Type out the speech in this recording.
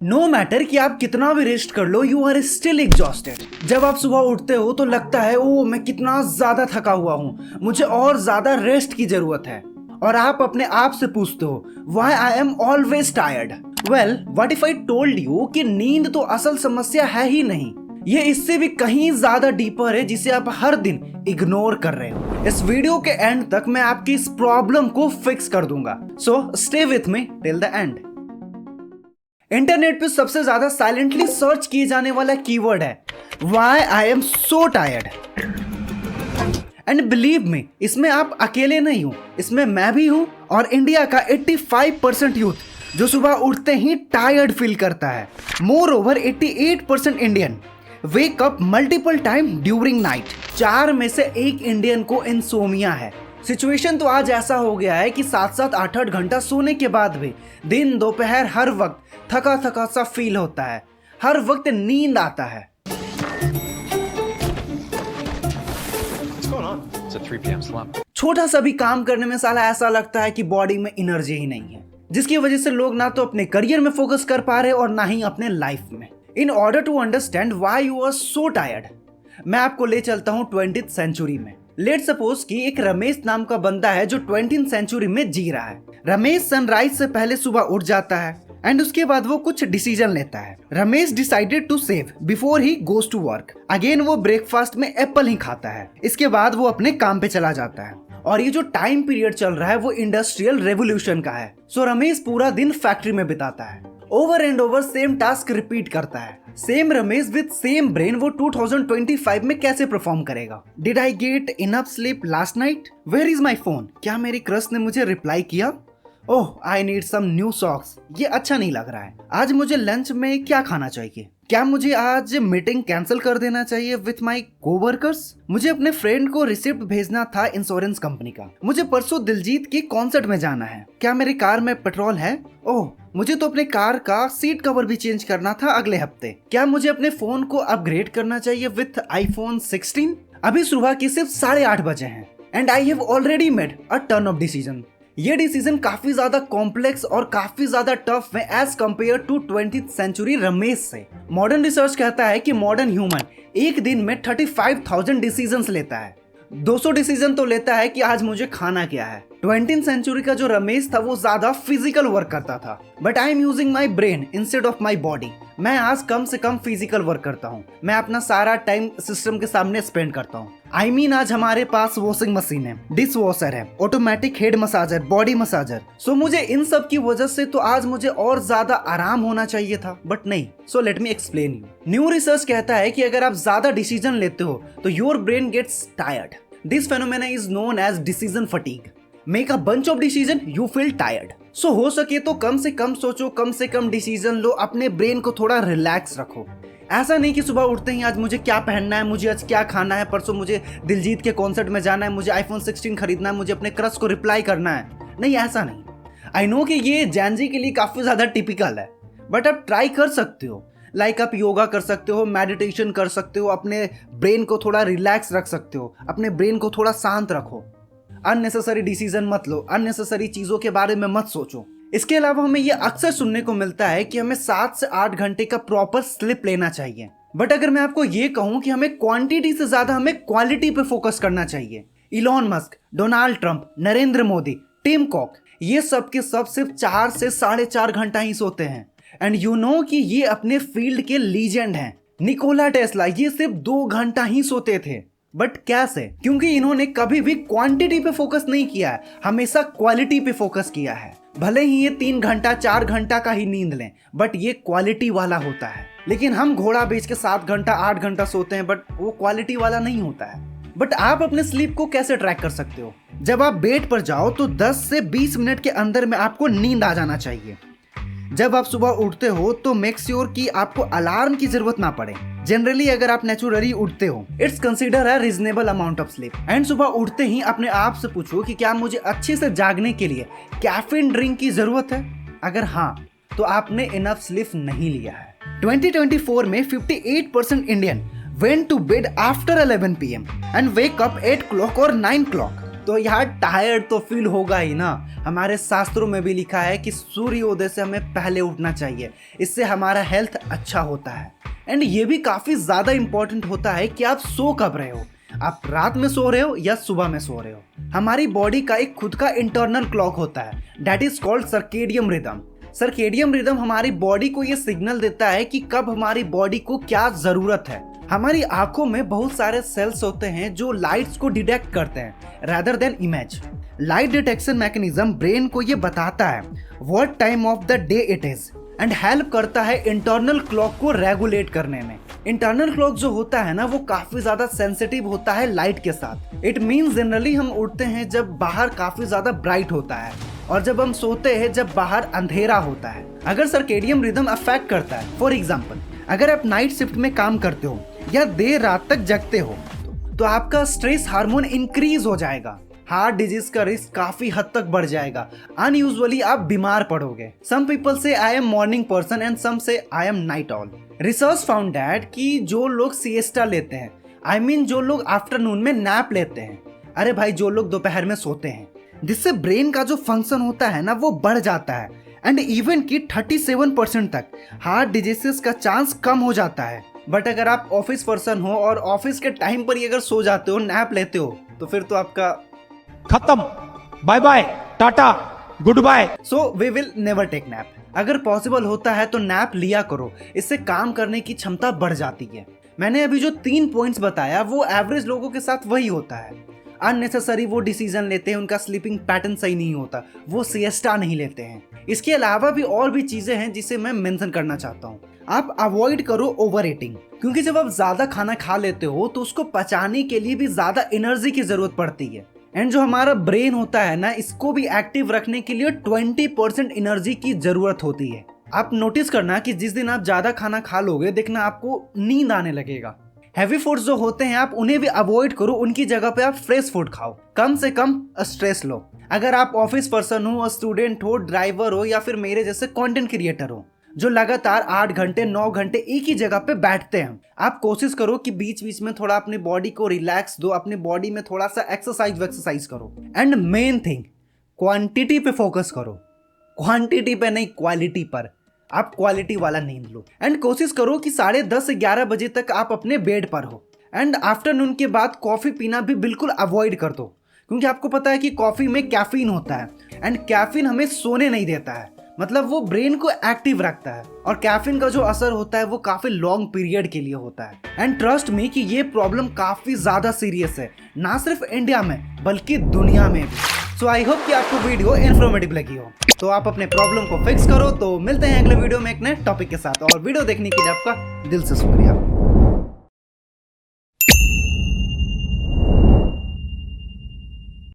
No matter कि आप कितना भी रेस्ट कर लो, यू आर स्टिल एग्जॉस्टेड। जब आप सुबह उठते हो तो लगता है ओ मैं कितना ज्यादा थका हुआ हूँ, मुझे और ज्यादा रेस्ट की जरूरत है। और आप अपने आप से पूछते हो why I am always tired. Well what if I told you कि नींद तो असल समस्या है ही नहीं, ये इससे भी कहीं ज्यादा डीपर है जिसे आप हर दिन इग्नोर कर रहे हो। इस वीडियो के एंड तक मैं आपकी इस प्रॉब्लम को फिक्स कर दूंगा, so stay with me till the end. Internet पे सबसे ज्यादा साइलेंटली सर्च किए जाने वाला कीवर्ड है why I am so tired. And believe me, इसमें आप अकेले नहीं हो, इसमें मैं भी हूं और इंडिया का 85% यूथ जो सुबह उठते ही टायर्ड फील करता है। More over 88% Indian wake up multiple time during night. 4 में से 1 इंडियन को इंसोमिया है। सिचुएशन तो आज ऐसा हो गया है कि 7-7 8-8 घंटा सोने के बाद भी दिन दोपहर हर वक्त थका थका सा फील होता है, हर वक्त नींद आता है। छोटा सा भी काम करने में साला ऐसा लगता है कि बॉडी में एनर्जी ही नहीं है, जिसकी वजह से लोग ना तो अपने करियर में फोकस कर पा रहे और ना ही अपने लाइफ में। In order to understand why you are so tired, मैं आपको ले चलता हूं 20th सेंचुरी में। लेट सपोज कि एक रमेश नाम का बंदा है जो 20th सेंचुरी में जी रहा है। रमेश सनराइज से पहले सुबह उठ जाता है एंड उसके बाद वो कुछ डिसीजन लेता है। Ramesh decided to save before he goes to work. Again वो ब्रेकफास्ट में एप्पल ही खाता है। इसके बाद वो अपने काम पे चला जाता है। और ये जो टाइम पीरियड चल रहा है वो इंडस्ट्रियल रेवोल्यूशन का है। सो रमेश पूरा दिन फैक्ट्री में बिताता है, over and over same task repeat करता है। Same Ramesh with same brain वो 2025 में कैसे परफॉर्म करेगा? Did I get enough sleep last night? Where is my phone? क्या मेरी क्रश ने मुझे रिप्लाई किया? Oh I need some new socks, ये अच्छा नहीं लग रहा है। आज मुझे लंच में क्या खाना चाहिए? क्या मुझे आज मीटिंग कैंसिल कर देना चाहिए विथ माई कोवर्कर्स? मुझे अपने फ्रेंड को रिसिप्ट भेजना था इंश्योरेंस कंपनी का। मुझे परसों दिलजीत के कॉन्सर्ट में जाना है। क्या मेरी कार में पेट्रोल है? ओह मुझे तो अपने कार का सीट कवर भी चेंज करना था अगले हफ्ते। क्या मुझे अपने फोन को अपग्रेड करना चाहिए विथ iPhone 16? अभी सुबह के सिर्फ 8:30 बजे हैं and I have already made a ton of decision. ये डिसीजन काफी ज्यादा कॉम्प्लेक्स और काफी ज्यादा टफ है as compare to 20th century Ramesh से। मॉडर्न रिसर्च कहता है कि मॉडर्न ह्यूमन एक दिन में 35,000 डिसीजंस लेता है। 200 डिसीजन तो लेता है कि आज मुझे खाना क्या है। 20th सेंचुरी का जो रमेश था वो ज्यादा फिजिकल वर्क करता था, but I am using my brain instead of my body. मैं आज कम से कम फिजिकल वर्क करता हूँ, मैं अपना सारा टाइम सिस्टम के सामने स्पेंड करता हूँ। आई मीन आज हमारे पास वॉशिंग मशीन है, डिश वॉशर है, automatic head massager, body massager. So मुझे इन सब की वजह से तो आज मुझे और ज्यादा आराम होना चाहिए था, बट नहीं। So let me explain you. New research कहता है कि अगर आप ज्यादा डिसीजन लेते हो तो your brain gets tired. This phenomena is known as decision fatigue. Make a bunch of decision, you feel tired. So हो सके तो कम से कम सोचो, कम से कम डिसीजन लो, अपने ब्रेन को थोड़ा रिलैक्स रखो। ऐसा नहीं कि सुबह उठते ही आज मुझे क्या पहनना है, मुझे आज क्या खाना है, परसों मुझे दिलजीत के कॉन्सर्ट में जाना है, मुझे iPhone 16 खरीदना है, मुझे अपने क्रश को रिप्लाई करना है। नहीं, ऐसा नहीं। आई नो कि ये जैनजी के लिए काफी ज्यादा टिपिकल है, बट आप ट्राई कर सकते हो। लाइक आप योगा कर सकते हो, मेडिटेशन कर सकते हो, अपने ब्रेन को थोड़ा रिलैक्स रख सकते हो, अपने ब्रेन को थोड़ा शांत रखो। अननेसेसरी डिसीजन मत लो, अननेसेसरी चीजों के बारे में मत सोचो। इसके अलावा हमें यह अक्सर सुनने को मिलता है कि हमें 7 से 8 घंटे का प्रॉपर स्लीप लेना चाहिए, बट अगर मैं आपको ये कहूं कि हमें क्वांटिटी से ज्यादा हमें क्वालिटी पे फोकस करना चाहिए। Elon Musk, Donald Trump, Narendra Modi, Tim Cook, ये सब के सब सिर्फ 4 से 4.5 घंटा ही सोते हैं। एंड यू नो कि ये अपने फील्ड के लीजेंड हैं। निकोला टेस्ला ये सिर्फ 2 घंटा ही सोते थे, बट कैसे? क्योंकि इन्होंने कभी भी क्वांटिटी पे फोकस नहीं किया है, हमेशा क्वालिटी पे फोकस किया है। भले ही ये 3 घंटा 4 घंटा का ही नींद लें, बट ये क्वालिटी वाला होता है। लेकिन हम घोड़ा बेच के 7 घंटा 8 घंटा सोते हैं, बट वो क्वालिटी वाला नहीं होता है। बट आप अपने स्लीप को कैसे ट्रैक कर सकते हो? जब आप बेड पर जाओ तो 10 से 20 मिनट के अंदर में आपको नींद आ जाना चाहिए। जब आप सुबह उठते हो तो मेक श्योर कि आपको अलार्म की जरूरत ना पड़े। जनरली अगर आप नेचुरली उठते हो, it's consider a reasonable amount of sleep. And सुबह उठते ही अपने आप से पूछो कि क्या मुझे अच्छे से जागने के लिए कैफीन ड्रिंक की जरूरत है? अगर हाँ, तो आपने इनफ स्लीप नहीं लिया है। 2024 में 58% Indian went to bed after 11 PM and wake up 8 o'clock or 9 o'clock. तो यार टायर्ड तो फील होगा ही ना। हमारे शास्त्रों में भी लिखा है कि सूर्योदय से हमें पहले उठना चाहिए, इससे हमारा हेल्थ अच्छा होता है। एंड ये भी काफ़ी ज़्यादा इंपॉर्टेंट होता है कि आप सो कब रहे हो, आप रात में सो रहे हो या सुबह में सो रहे हो। हमारी बॉडी का एक खुद का इंटरनल क्लॉक होता है, that is called circadian rhythm. Circadian rhythm हमारी बॉडी को ये सिग्नल देता है कि कब हमारी बॉडी को क्या जरूरत है। हमारी आंखों में बहुत सारे सेल्स होते हैं जो लाइट्स को डिटेक्ट करते हैं rather than image. Light detection mechanism brain को ये बताता है what time of the day it is and help करता है इंटरनल क्लॉक को रेगुलेट करने में। इंटरनल क्लॉक जो होता है ना वो काफी ज्यादा सेंसिटिव होता है लाइट के साथ। इट मीन्स जनरली हम उठते हैं जब बाहर काफी ज्यादा ब्राइट होता है और जब हम सोते हैं जब बाहर अंधेरा होता है। अगर सर्केडियम रिदम अफेक्ट करता है, फॉर एग्जाम्पल अगर आप नाइट शिफ्ट में काम करते हो या देर रात तक जगते हो तो आपका स्ट्रेस हार्मोन इंक्रीज हो जाएगा, हार्ट डिजीज का रिस्क काफी हद तक बढ़ जाएगा, अनयूजुअली आप बीमार पड़ोगे। सम पीपल से I am morning person and some से I am night owl. Research found that कि जो लोग सिएस्टा लेते हैं, आई मीन जो लोग आफ्टरनून में नैप लेते हैं, अरे भाई जो लोग दोपहर में सोते हैं, जिससे ब्रेन का जो फंक्शन होता है ना वो बढ़ जाता है एंड इवन की 37% तक हार्ट डिजीजेस का चांस कम हो जाता है। बट अगर आप ऑफिस पर्सन हो और ऑफिस के टाइम पर ही अगर सो जाते हो, नैप लेते हो, तो फिर तो आपका खत्म, bye bye, tata, goodbye. So we will never take nap. अगर पॉसिबल होता है तो नैप लिया करो, इससे काम करने की क्षमता बढ़ जाती है। मैंने अभी जो 3 पॉइंट्स बताया वो एवरेज लोगों के साथ वही होता है। अननेसेसरी वो डिसीजन लेते हैं, उनका स्लीपिंग पैटर्न सही नहीं होता, वो सिएस्टा नहीं लेते हैं। इसके अलावा भी और भी चीजें हैं जिसे मैं मेंशन करना चाहता हूँ। आप अवॉइड करो ओवर ईटिंग, क्योंकि जब आप ज्यादा खाना खा लेते हो तो उसको पचाने के लिए भी ज्यादा एनर्जी की जरूरत पड़ती है। एंड जो हमारा ब्रेन होता है ना, इसको भी एक्टिव रखने के लिए 20% एनर्जी की जरूरत होती है। आप नोटिस करना कि जिस दिन आप ज्यादा खाना खा लोगे, देखना आपको नींद आने लगेगा। हैवी फूड्स जो होते हैं आप उन्हें भी अवॉइड करो, उनकी जगह पे आप फ्रेश फूड खाओ, कम से कम स्ट्रेस लो। अगर आप ऑफिस पर्सन हो, स्टूडेंट हो, ड्राइवर हो या फिर मेरे जैसे कंटेंट क्रिएटर हो जो लगातार 8 घंटे 9 घंटे एक ही जगह पे बैठते हैं, आप कोशिश करो कि बीच बीच में थोड़ा अपनी बॉडी को रिलैक्स दो, अपनी बॉडी में थोड़ा सा एक्सरसाइज करो। एंड मेन थिंग, क्वांटिटी पे फोकस करो, क्वांटिटी पे नहीं क्वालिटी पर। आप क्वालिटी वाला नींद लो एंड कोशिश करो कि 10:30 से 11 बजे तक आप अपने बेड पर हो। एंड आफ्टरनून के बाद कॉफी पीना भी बिल्कुल अवॉइड कर दो, क्योंकि आपको पता है कि कॉफी में कैफीन होता है एंड कैफीन हमें सोने नहीं देता है, मतलब वो ब्रेन को एक्टिव रखता है और कैफीन का जो असर होता है वो काफी लॉन्ग पीरियड के लिए होता है। एंड ट्रस्ट मी कि ये प्रॉब्लम काफी ज्यादा सीरियस है, ना सिर्फ इंडिया में बल्कि दुनिया में भी। सो आई होप कि आपको वीडियो इन्फॉर्मेटिव लगी हो, तो आप अपने प्रॉब्लम को फिक्स करो। तो मिलते हैं अगले वीडियो में एक नए टॉपिक के साथ, और वीडियो देखने के लिए आपका दिल से शुक्रिया।